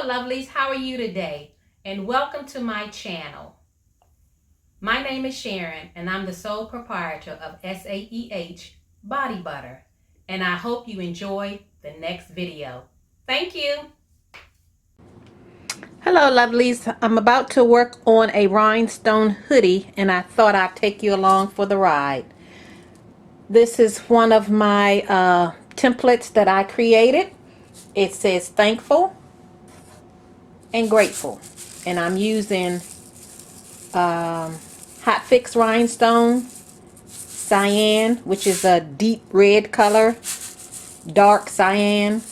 Hello lovelies, how are you today? And welcome to my channel. My name is Sharon and I'm the sole proprietor of SAEH Body Butter. And I hope you enjoy the next video. Thank you. Hello lovelies, I'm about to work on a rhinestone hoodie and I thought I'd take you along for the ride. This is one of my templates that I created. It says thankful and grateful, and I'm using hotfix rhinestone, cyan, which is a deep red color, dark cyan,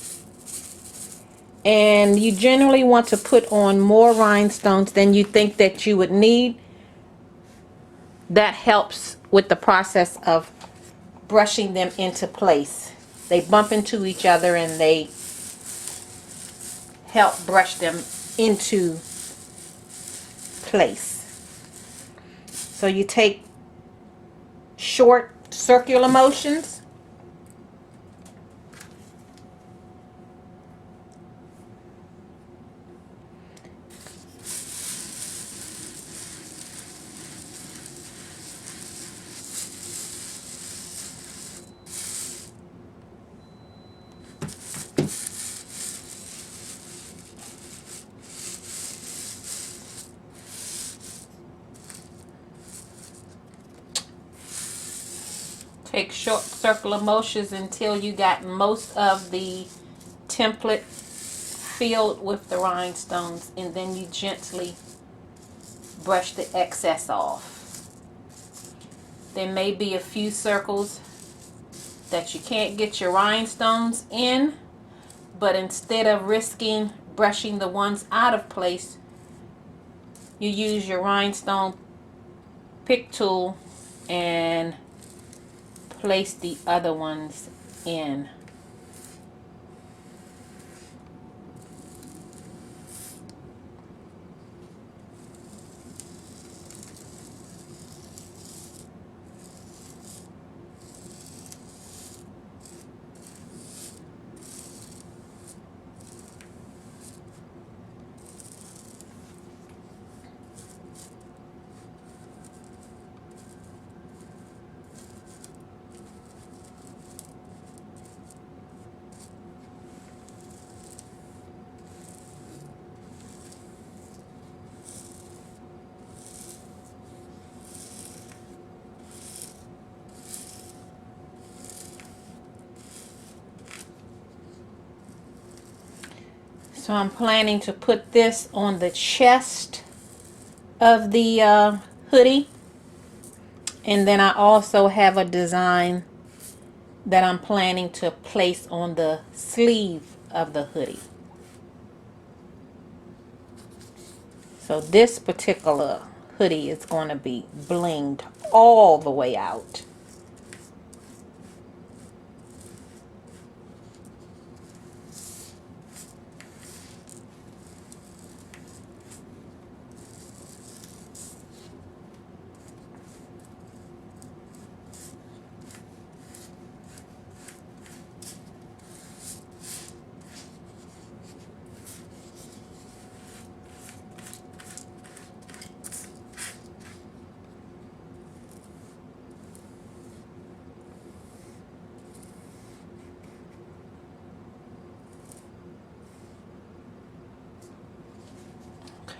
and you generally want to put on more rhinestones than you think that you would need. That helps with the process of brushing them into place. They bump into each other and they help brush them into place. So you take short circular motions Take short circular motions until you got most of the template filled with the rhinestones, and then you gently brush the excess off. There may be a few circles that you can't get your rhinestones in, but instead of risking brushing the ones out of place, you use your rhinestone pick tool and place the other ones in. So I'm planning to put this on the chest of the hoodie, and then I also have a design that I'm planning to place on the sleeve of the hoodie. So this particular hoodie is going to be blinged all the way out.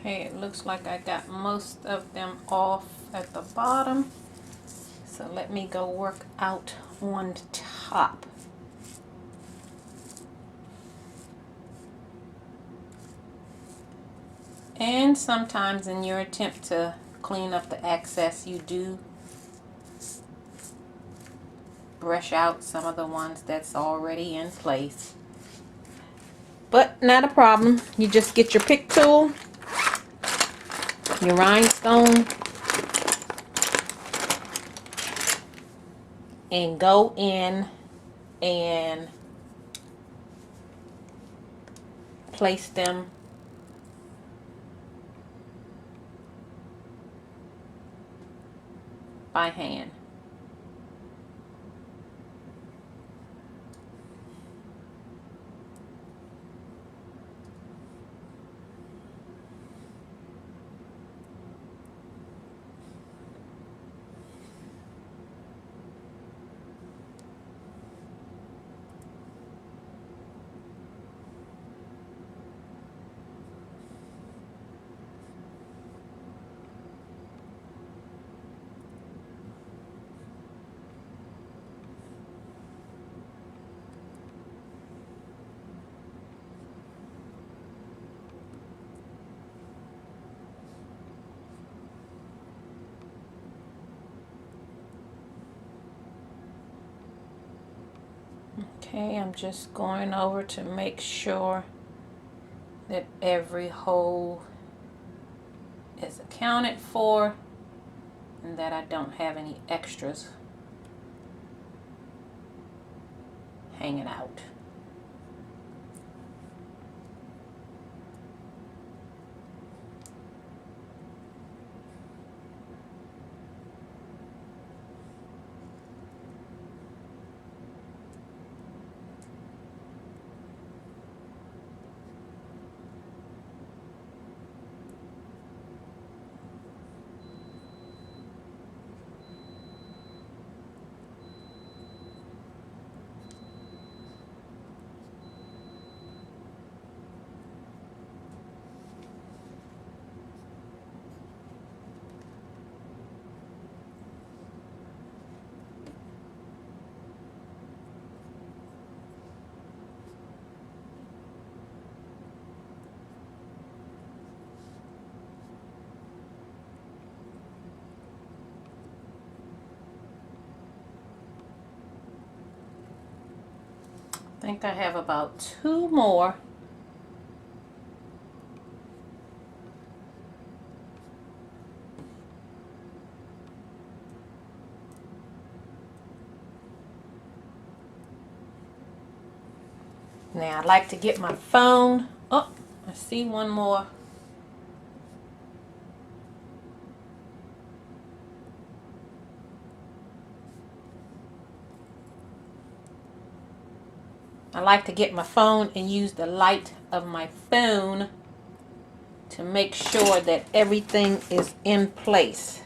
Okay, it looks like I got most of them off at the bottom. So let me go work out on top. And sometimes in your attempt to clean up the excess, you do brush out some of the ones that's already in place. But not a problem. You just get your pick tool, your rhinestone, and go in and place them by hand. Okay, I'm just going over to make sure that every hole is accounted for and that I don't have any extras hanging out. I think I have about 2 more. Now I'd like to get my phone. Oh, I see one more. I like to get my phone and use the light of my phone to make sure that everything is in place.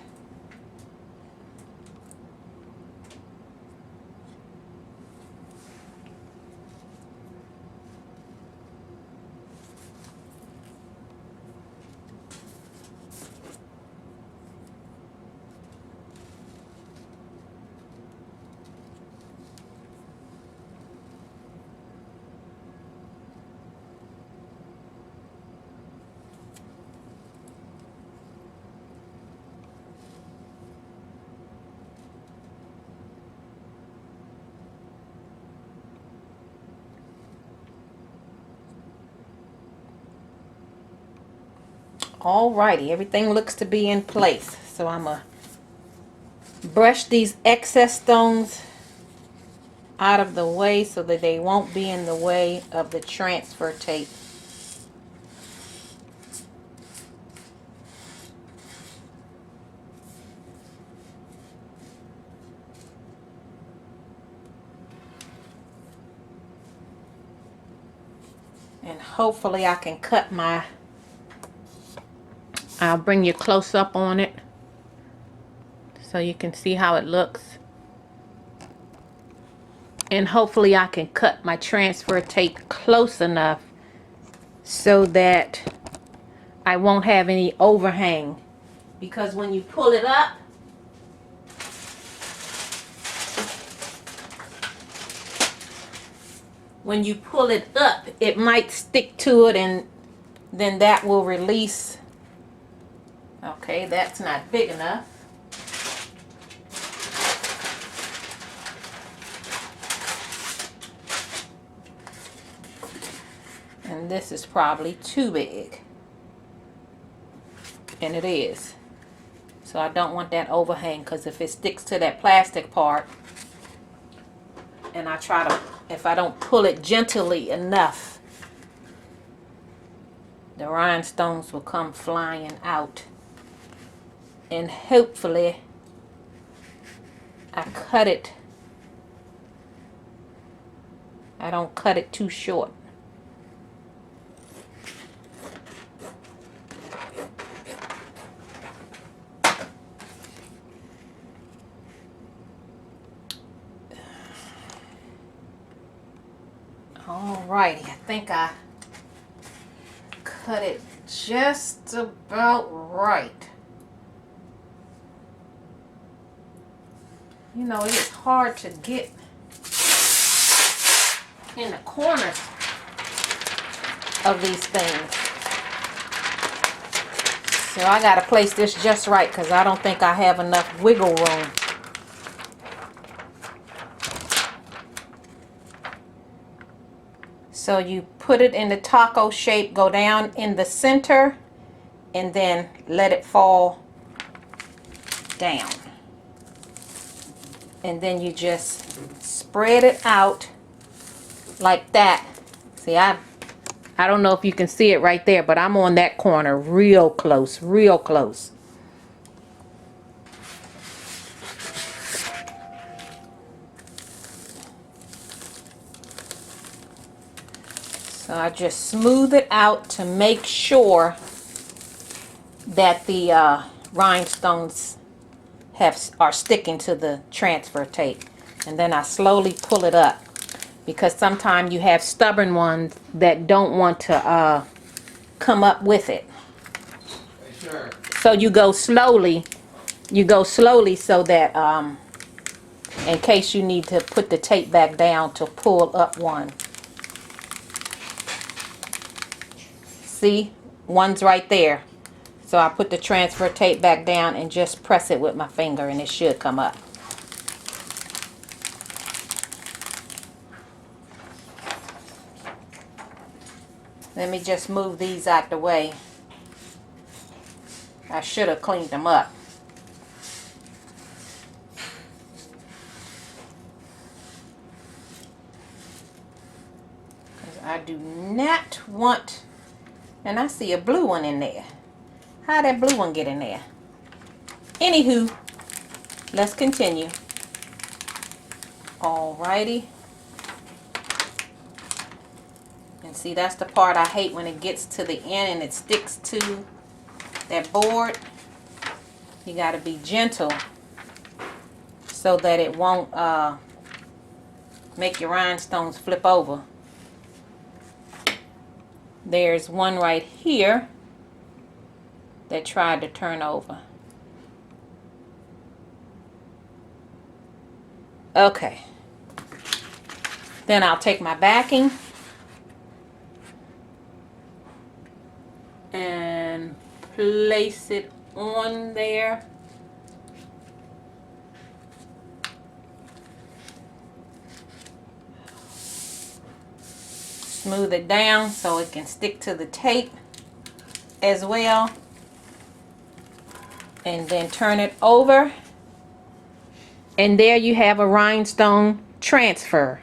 Alrighty, everything looks to be in place. So I'm going to brush these excess stones out of the way so that they won't be in the way of the transfer tape. And hopefully I can cut my, I'll bring you close up on it so you can see how it looks. And hopefully I can cut my transfer tape close enough so that I won't have any overhang. Because when you pull it up, it might stick to it and then that will release. Okay, that's not big enough. And this is probably too big. And it is. So I don't want that overhang, because if it sticks to that plastic part and I try to, if I don't pull it gently enough, the rhinestones will come flying out. And hopefully I don't cut it too short. Alrighty, I think I cut it just about right. You know, it's hard to get in the corners of these things. So I gotta place this just right, because I don't think I have enough wiggle room. So you put it in the taco shape, go down in the center, and then let it fall down. And then you just spread it out like that. See, I don't know if you can see it right there, but I'm on that corner real close, real close. So I just smooth it out to make sure that the rhinestones are sticking to the transfer tape. And then I slowly pull it up, because sometimes you have stubborn ones that don't want to come up with it. Sure. So you go slowly so that in case you need to put the tape back down to pull up one. See, one's right there. So I put the transfer tape back down and just press it with my finger, and it should come up. Let me just move these out the way. I should have cleaned them up. Because I do not want... And I see a blue one in there. How'd that blue one get in there? Anywho, let's continue. Alrighty. And see, that's the part I hate, when it gets to the end and it sticks to that board. You got to be gentle so that it won't make your rhinestones flip over. There's one right here that tried to turn over. Okay. Then I'll take my backing and place it on there. Smooth it down so it can stick to the tape as well. And then turn it over. And there you have a rhinestone transfer.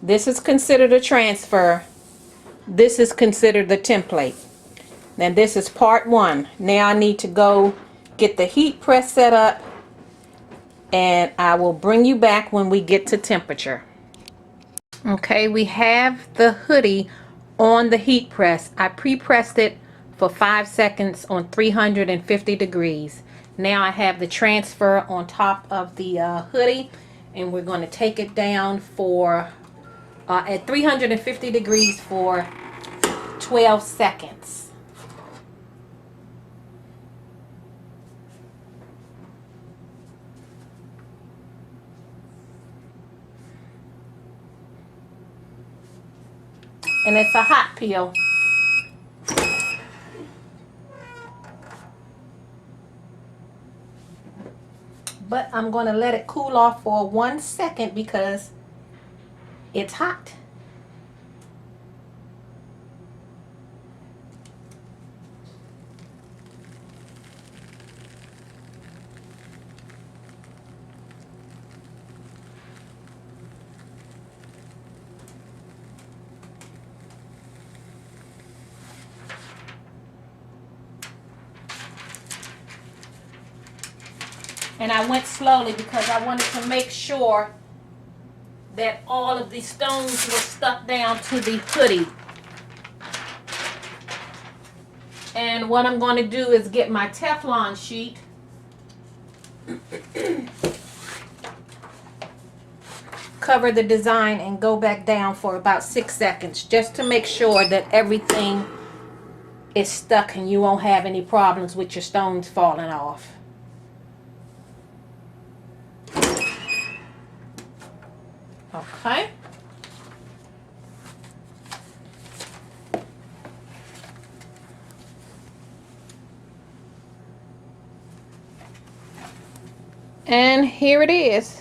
This is considered a transfer. This is considered the template. Now this is part one. Now I need to go get the heat press set up, and I will bring you back when we get to temperature. Okay, we have the hoodie on the heat press. I pre-pressed it for 5 seconds on 350 degrees. Now I have the transfer on top of the hoodie, and we're going to take it down for at 350 degrees for 12 seconds. And it's a hot peel. But I'm going to let it cool off for 1 second because it's hot. And I went slowly because I wanted to make sure that all of the stones were stuck down to the hoodie. And what I'm going to do is get my Teflon sheet. Cover the design and go back down for about 6 seconds just to make sure that everything is stuck and you won't have any problems with your stones falling off. Okay. And here it is.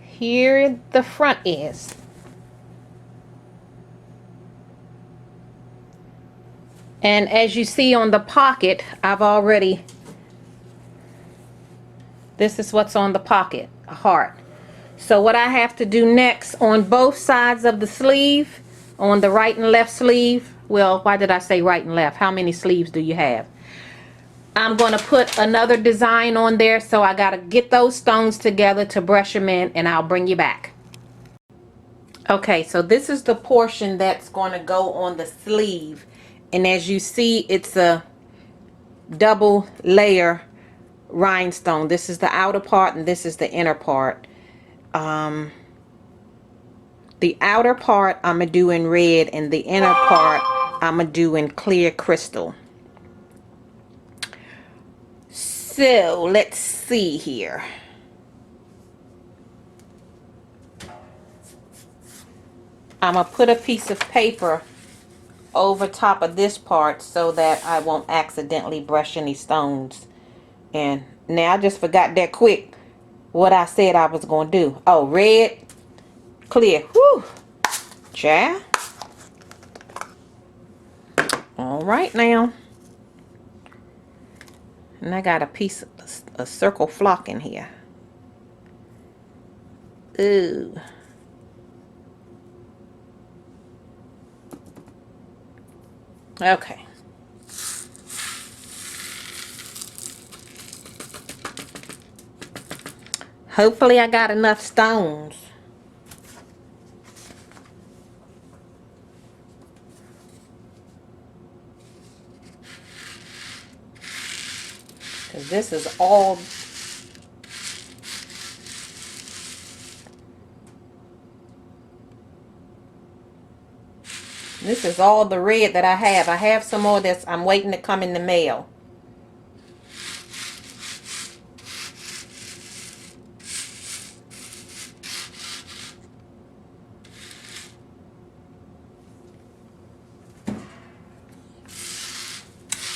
Here the front is. And as you see on the pocket, this is what's on the pocket, a heart. So what I have to do next on both sides of the sleeve, on the right and left sleeve, well, why did I say right and left? How many sleeves do you have? I'm going to put another design on there, so I got to get those stones together to brush them in, and I'll bring you back. Okay, so this is the portion that's going to go on the sleeve. And as you see, it's a double layer rhinestone. This is the outer part and this is the inner part. The outer part I'm going to do in red, and the inner part I'm going to do in clear crystal. So let's see here. I'm going to put a piece of paper over top of this part so that I won't accidentally brush any stones. And now I just forgot that quick what I said I was going to do. Oh, red, clear. Whew. Child. All right now. And I got a piece of a circle flock in here. Ooh. Okay. Hopefully I got enough stones. Because this is all... This is all the red that I have. I have some more that's I'm waiting to come in the mail.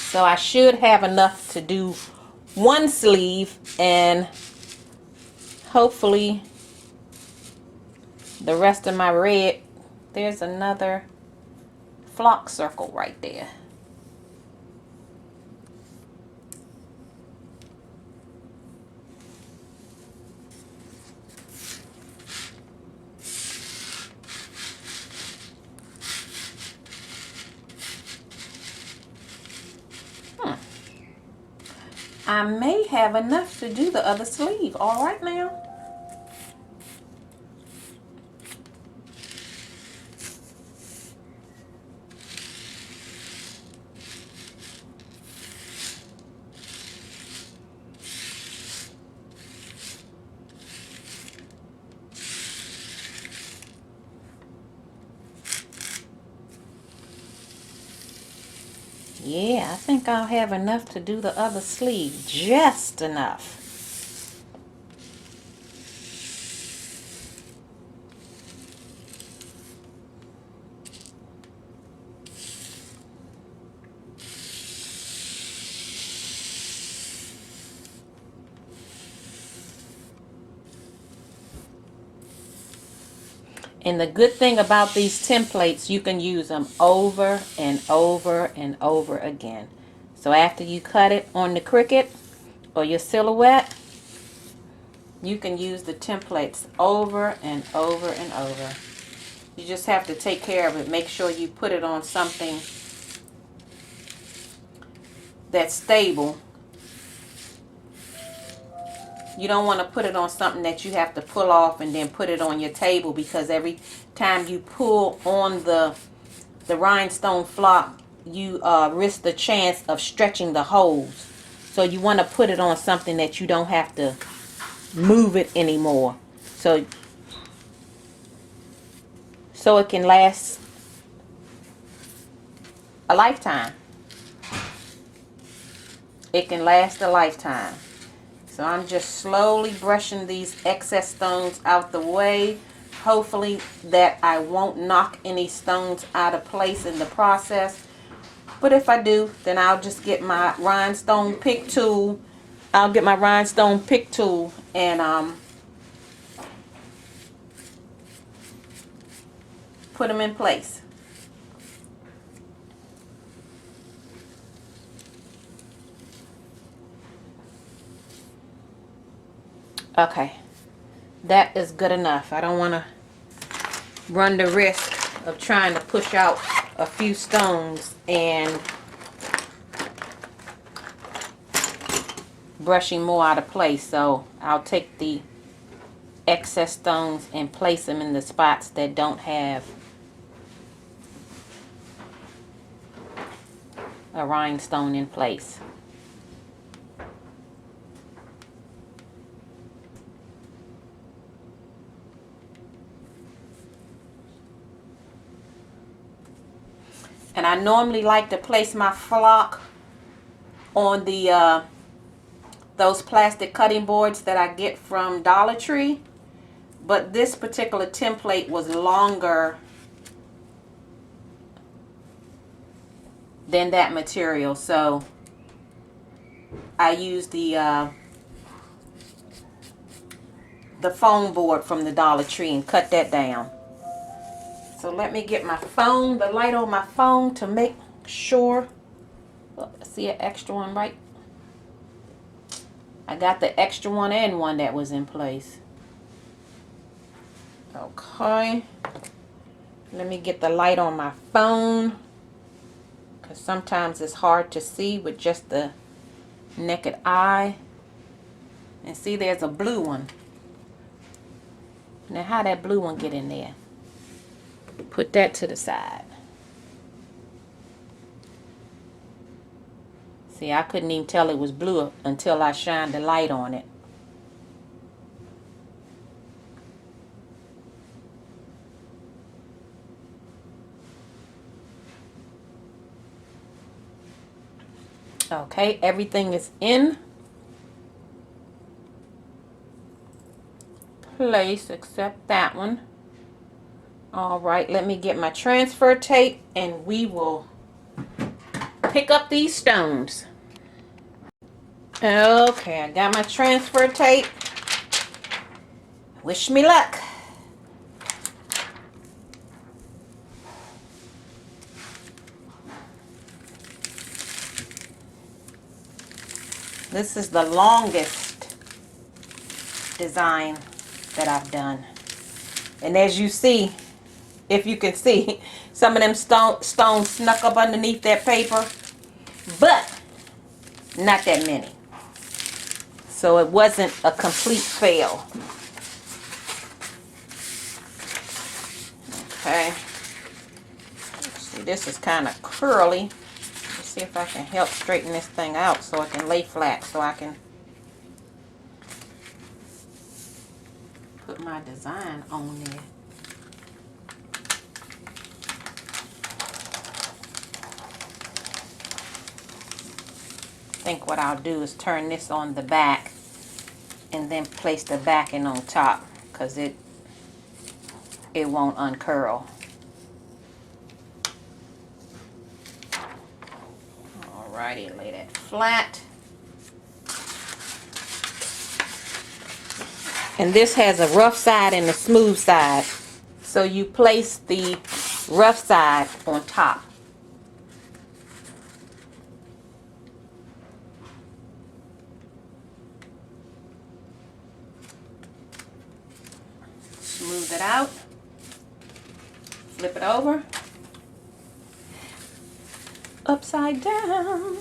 So I should have enough to do one sleeve, and hopefully the rest of my red. There's another flock circle right there. I may have enough to do the other sleeve. All right now. Yeah, I think I'll have enough to do the other sleeve. Just enough. And the good thing about these templates, you can use them over and over and over again. So after you cut it on the Cricut or your silhouette, you can use the templates over and over and over. You just have to take care of it. Make sure you put it on something that's stable. You don't want to put it on something that you have to pull off and then put it on your table, because every time you pull on the rhinestone flock, you risk the chance of stretching the holes. So you want to put it on something that you don't have to move it anymore. So it can last a lifetime. It can last a lifetime. So I'm just slowly brushing these excess stones out the way. Hopefully that I won't knock any stones out of place in the process. But if I do, then I'll just get my rhinestone pick tool. I'll get my rhinestone pick tool and put them in place. Okay, that is good enough. I don't want to run the risk of trying to push out a few stones and brushing more out of place. So I'll take the excess stones and place them in the spots that don't have a rhinestone in place. And I normally like to place my flock on the those plastic cutting boards that I get from Dollar Tree. But this particular template was longer than that material, so I used the foam board from the Dollar Tree and cut that down. So let me get my phone, the light on my phone, to make sure. Oh, see an extra one, right? I got the extra one and one that was in place. Okay. Let me get the light on my phone, because sometimes it's hard to see with just the naked eye. And see, there's a blue one. Now, how that blue one get in there? Put that to the side. See, I couldn't even tell it was blue until I shined the light on it. Okay, everything is in place except that one. All right, let me get my transfer tape and we will pick up these stones. Okay, I got my transfer tape. Wish me luck. This is the longest design that I've done. And as you see, if you can see, some of them stones snuck up underneath that paper, but not that many. So it wasn't a complete fail. Okay. See, this is kind of curly. Let's see if I can help straighten this thing out so it can lay flat, so I can put my design on there. I think what I'll do is turn this on the back and then place the backing on top, because it won't uncurl. Alrighty, lay that flat. And this has a rough side and a smooth side. So you place the rough side on top. Smooth it out. Flip it over. Upside down.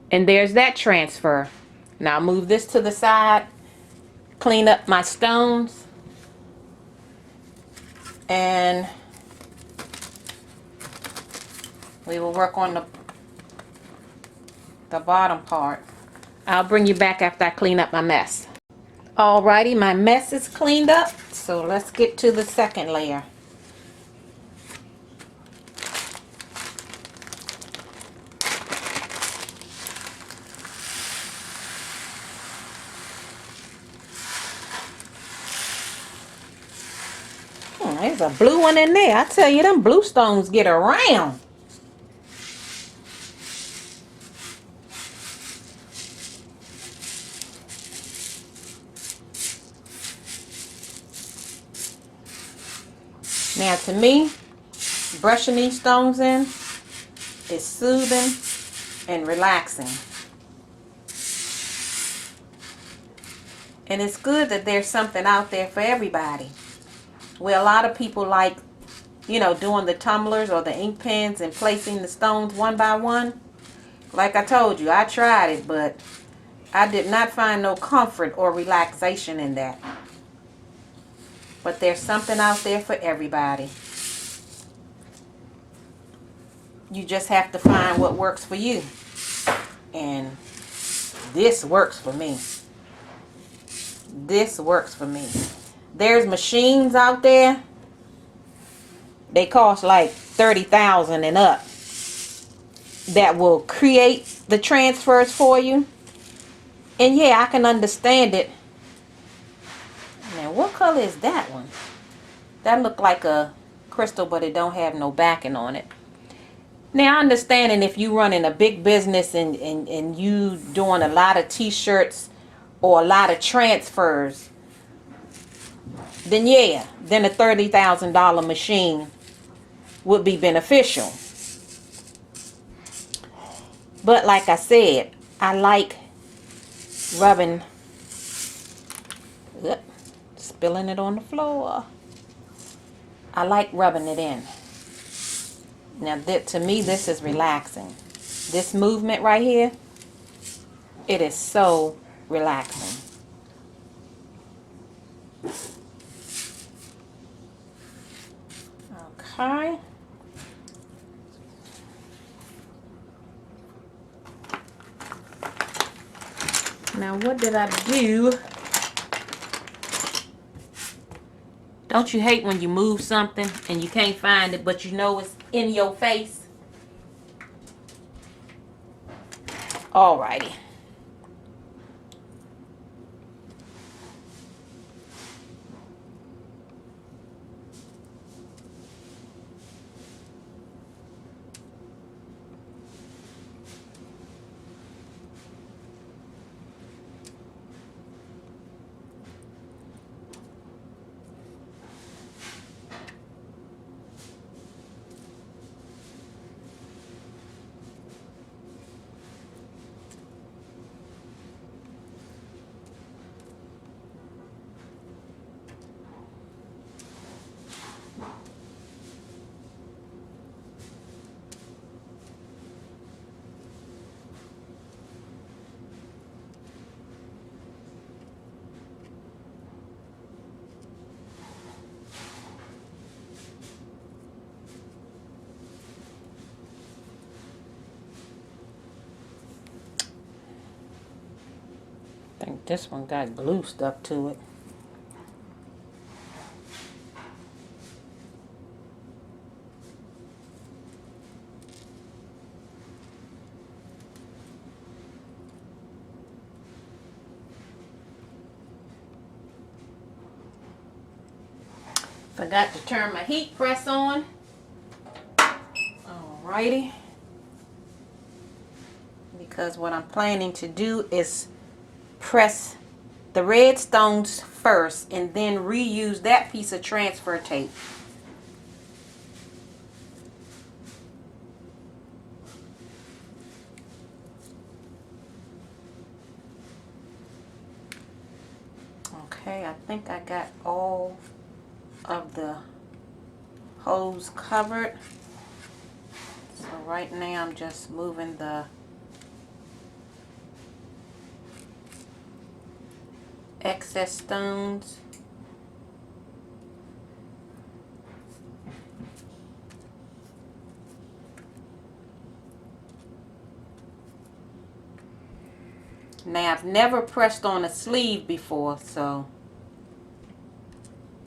And there's that transfer. Now move this to the side. Clean up my stones. And we will work on the bottom part. I'll bring you back after I clean up my mess. Alrighty, my mess is cleaned up, so let's get to the second layer. There's a blue one in there. I tell you, them blue stones get around. Now, to me, brushing these stones in is soothing and relaxing. And it's good that there's something out there for everybody. Where a lot of people like, you know, doing the tumblers or the ink pens and placing the stones one by one. Like I told you, I tried it, but I did not find no comfort or relaxation in that. But there's something out there for everybody. You just have to find what works for you. And this works for me. This works for me. There's machines out there. They cost like $30,000 and up. That will create the transfers for you. And yeah, I can understand it. Now, what color is that one? That look like a crystal, but it don't have no backing on it. Now, understanding if you running a big business and you doing a lot of t-shirts or a lot of transfers, then yeah, then a $30,000 machine would be beneficial. But like I said, I like rubbing, spilling it on the floor. I like rubbing it in. Now, to me, this is relaxing. This movement right here, it is so relaxing. Okay. Now, what did I do? Don't you hate when you move something and you can't find it, but you know it's in your face? Alrighty. I think this one got glue stuck to it. Forgot to turn my heat press on. Alrighty. Because what I'm planning to do is press the red stones first and then reuse that piece of transfer tape. Okay, I think I got all of the holes covered. So right now I'm just moving the excess stones. Now I've never pressed on a sleeve before, so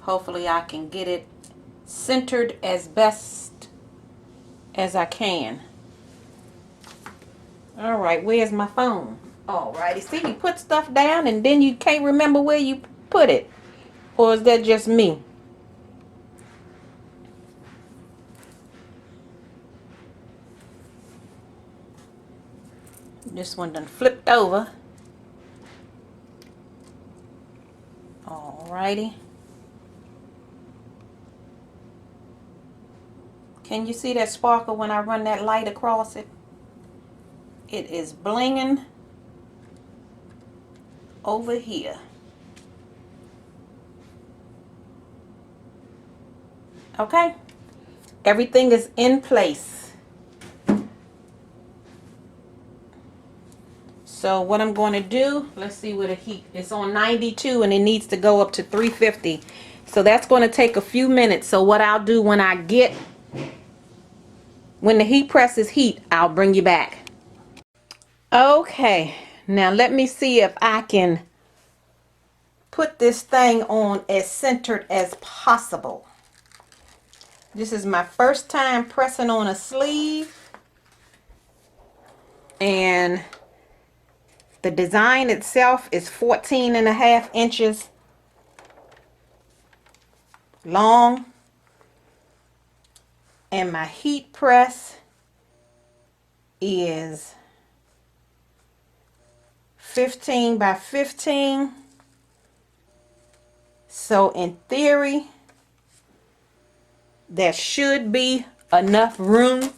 hopefully I can get it centered as best as I can. Alright, where's my phone? Alrighty, see, you put stuff down and then you can't remember where you put it. Or is that just me? This one done flipped over. Alrighty. Can you see that sparkle when I run that light across it? It is blinging over here. Okay, everything is in place. So what I'm going to do, let's see where the heat is on 92 and it needs to go up to 350. So that's going to take a few minutes. So what I'll do when the heat press is heat, I'll bring you back. Okay, now let me see if I can put this thing on as centered as possible. This is my first time pressing on a sleeve, and the design itself is 14.5 inches long, and my heat press is 15 by 15. So in theory, there should be enough room.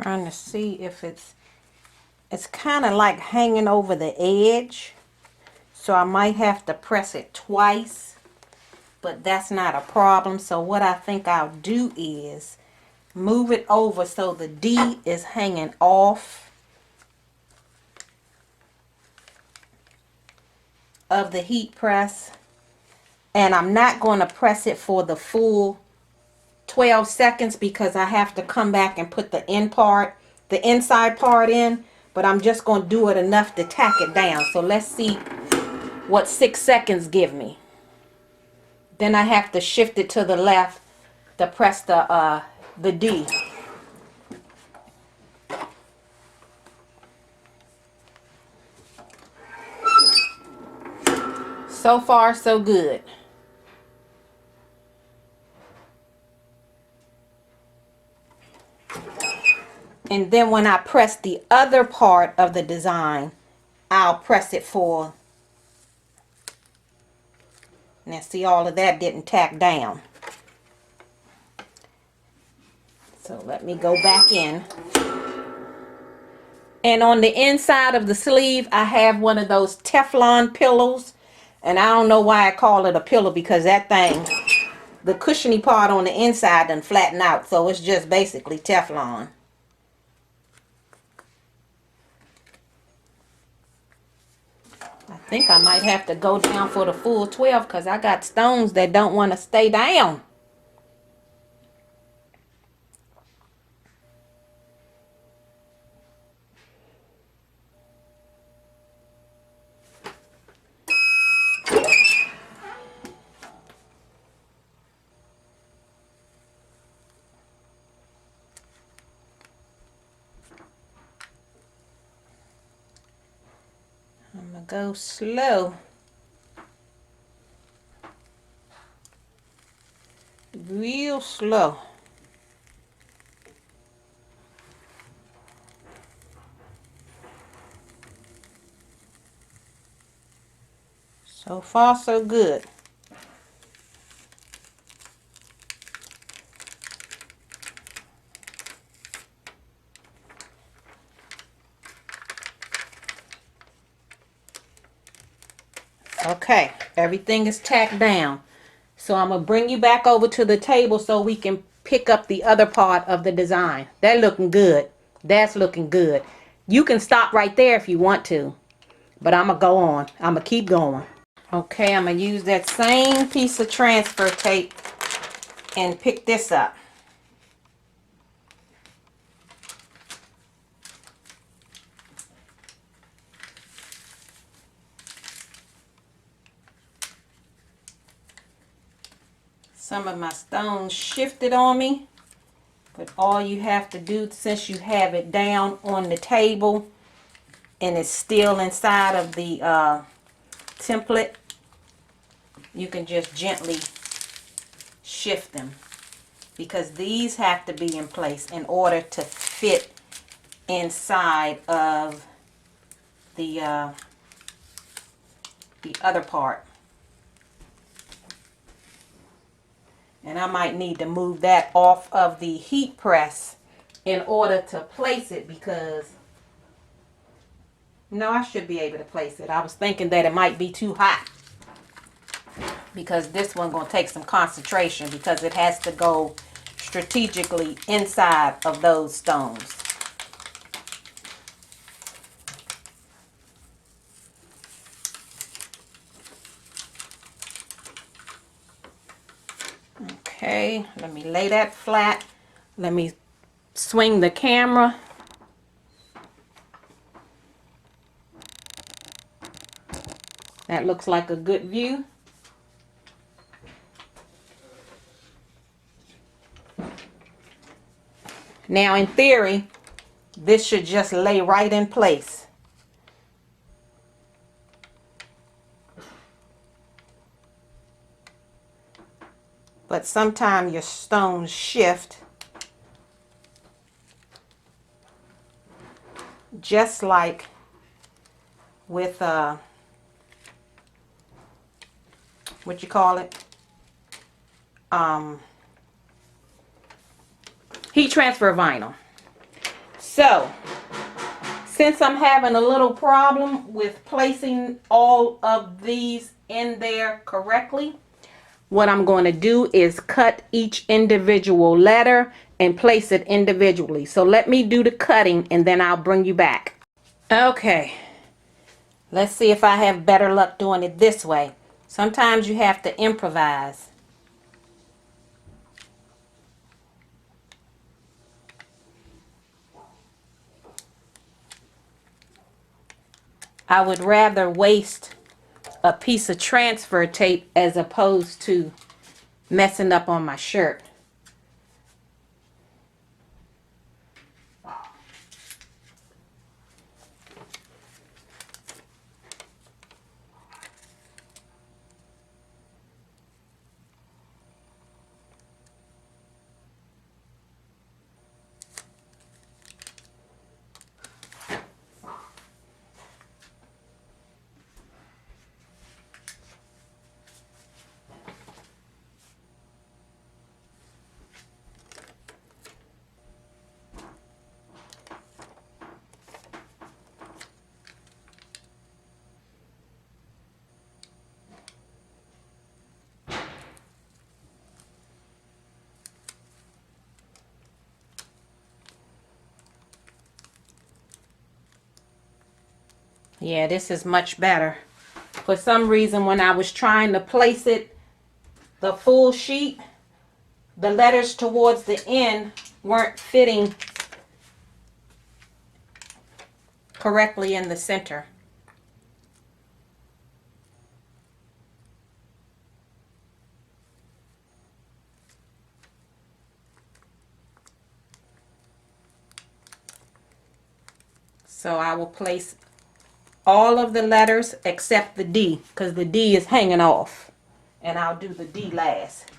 Trying to see if it's kind of like hanging over the edge. So I might have to press it twice, but that's not a problem. So what I think I'll do is move it over so the D is hanging off of the heat press. And I'm not going to press it for the full 12 seconds because I have to come back and put the inside part in. But I'm just going to do it enough to tack it down. So let's see what 6 seconds give me. Then I have to shift it to the left to press the D. So far, so good. And then when I press the other part of the design, I'll press it for... Now see, all of that didn't tack down. So let me go back in. And on the inside of the sleeve, I have one of those Teflon pillows. And I don't know why I call it a pillow, because that thing, the cushiony part on the inside done flatten out. So it's just basically Teflon. I think I might have to go down for the full 12 because I got stones that don't want to stay down. I'm going to go slow. Real slow. So far, so good. Okay, everything is tacked down. So I'm going to bring you back over to the table so we can pick up the other part of the design. That looking good. That's looking good. You can stop right there if you want to. But I'm going to go on. I'm going to keep going. Okay, I'm going to use that same piece of transfer tape and pick this up. Some of my stones shifted on me, but all you have to do, since you have it down on the table and it's still inside of the template, you can just gently shift them. because these have to be in place in order to fit inside of the other part. And I might need to move that off of the heat press in order to place it, because no, I should be able to place it. I was thinking that it might be too hot, because this one gonna take some concentration, because it has to go strategically inside of those stones. Okay, let me lay that flat. Let me swing the camera. That looks like a good view. Now, in theory, this should just lay right in place. But sometimes your stones shift, just like with what you call it, heat transfer vinyl. So since I'm having a little problem with placing all of these in there correctly, what I'm going to do is cut each individual letter and place it individually. So let me do the cutting and then I'll bring you back. Okay, let's see if I have better luck doing it this way. Sometimes you have to improvise. I would rather waste a piece of transfer tape as opposed to messing up on my shirt. Yeah, this is much better. For some reason, when I was trying to place it, the full sheet, the letters towards the end weren't fitting correctly in the center. So I will place all of the letters except the D, because the D is hanging off. And I'll do the D last.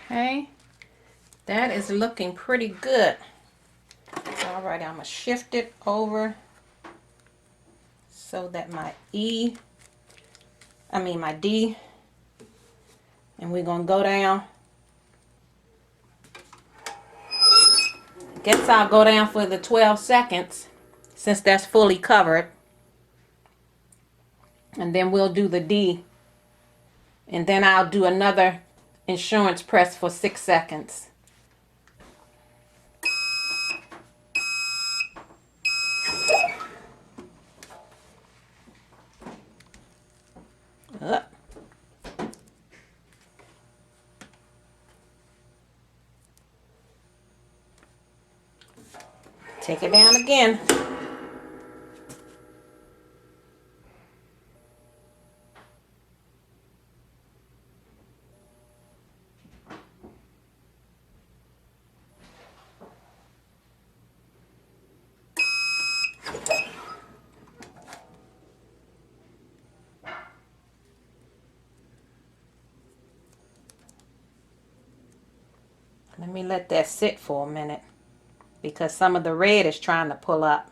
Okay, that is looking pretty good. All right, I'm gonna shift it over so that my my D, and we're gonna go down. Guess I'll go down for the 12 seconds since that's fully covered. And then we'll do the D. And then I'll do another insurance press for 6 seconds. Up. Take it down again. Let me let that sit for a minute because some of the red is trying to pull up.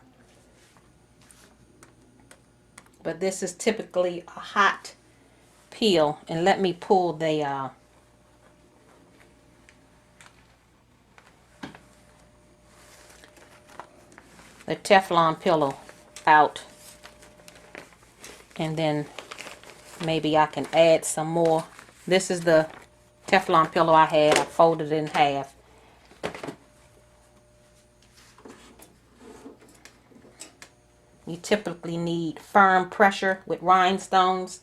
But this is typically a hot peel. And let me pull the Teflon pillow out. And then maybe I can add some more. This is the Teflon pillow I had. I folded it in half. You typically need firm pressure with rhinestones.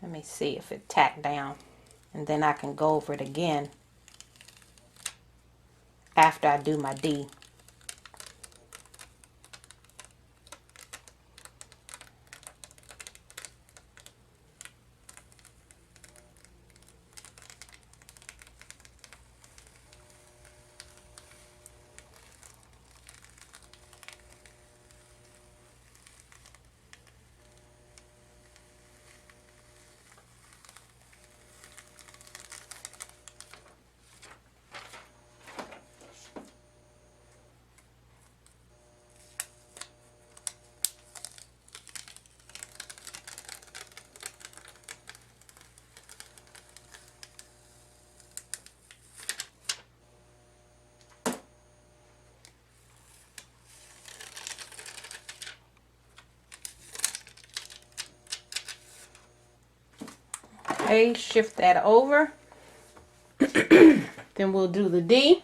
Let me see if it tacked down. And then I can go over it again after I do my D. Okay, shift that over. Then we'll do the D.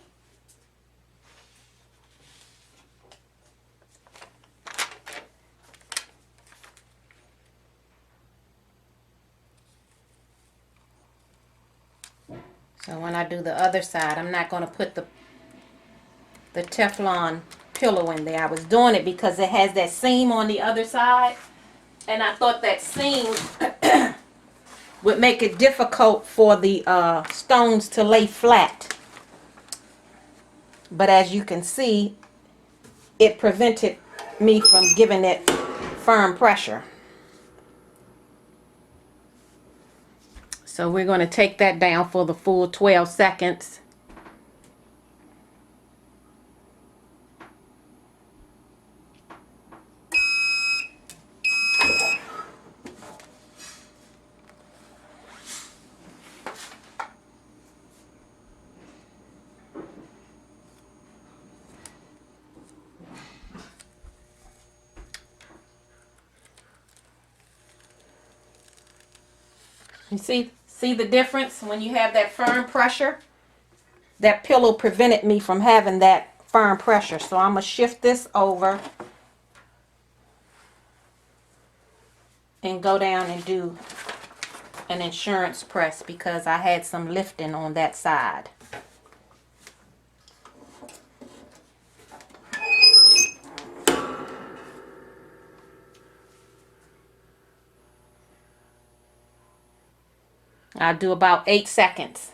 So when I do the other side, I'm not going to put the Teflon pillow in there. I was doing it because it has that seam on the other side. And I thought that seam would make it difficult for the stones to lay flat. But as you can see, it prevented me from giving it firm pressure. So we're going to take that down for the full 12 seconds. You see the difference when you have that firm pressure? That pillow prevented me from having that firm pressure. So I'm going to shift this over and go down and do an insurance press because I had some lifting on that side. I'll do about 8 seconds.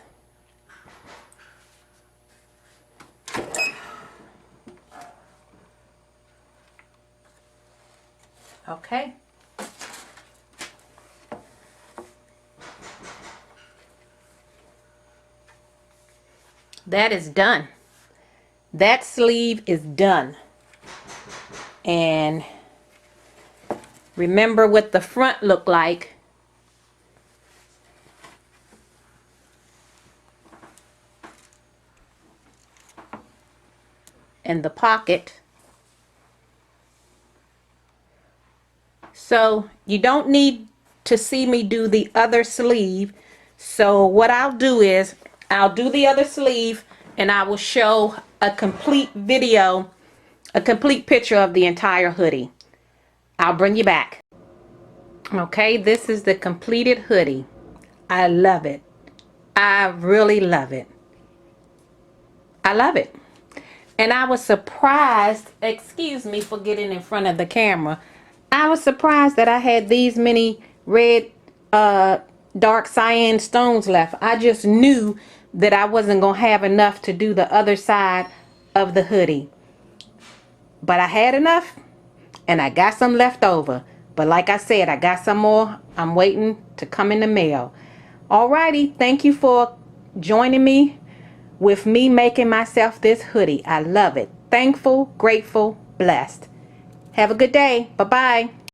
Okay. That is done. That sleeve is done. And remember what the front looked like. And the pocket. So you don't need to see me do the other sleeve. So what I'll do is I'll do the other sleeve and I will show a complete video, a complete picture of the entire hoodie. I'll bring you back. Okay, this is the completed hoodie. I love it. I really love it. I love it. And I was surprised, excuse me for getting in front of the camera. I was surprised that I had these many red, dark cyan stones left. I just knew that I wasn't going to have enough to do the other side of the hoodie. But I had enough and I got some left over. But like I said, I got some more. I'm waiting to come in the mail. Alrighty, thank you for joining me with me making myself this hoodie. I love it. Thankful, grateful, blessed. Have a good day. Bye-bye.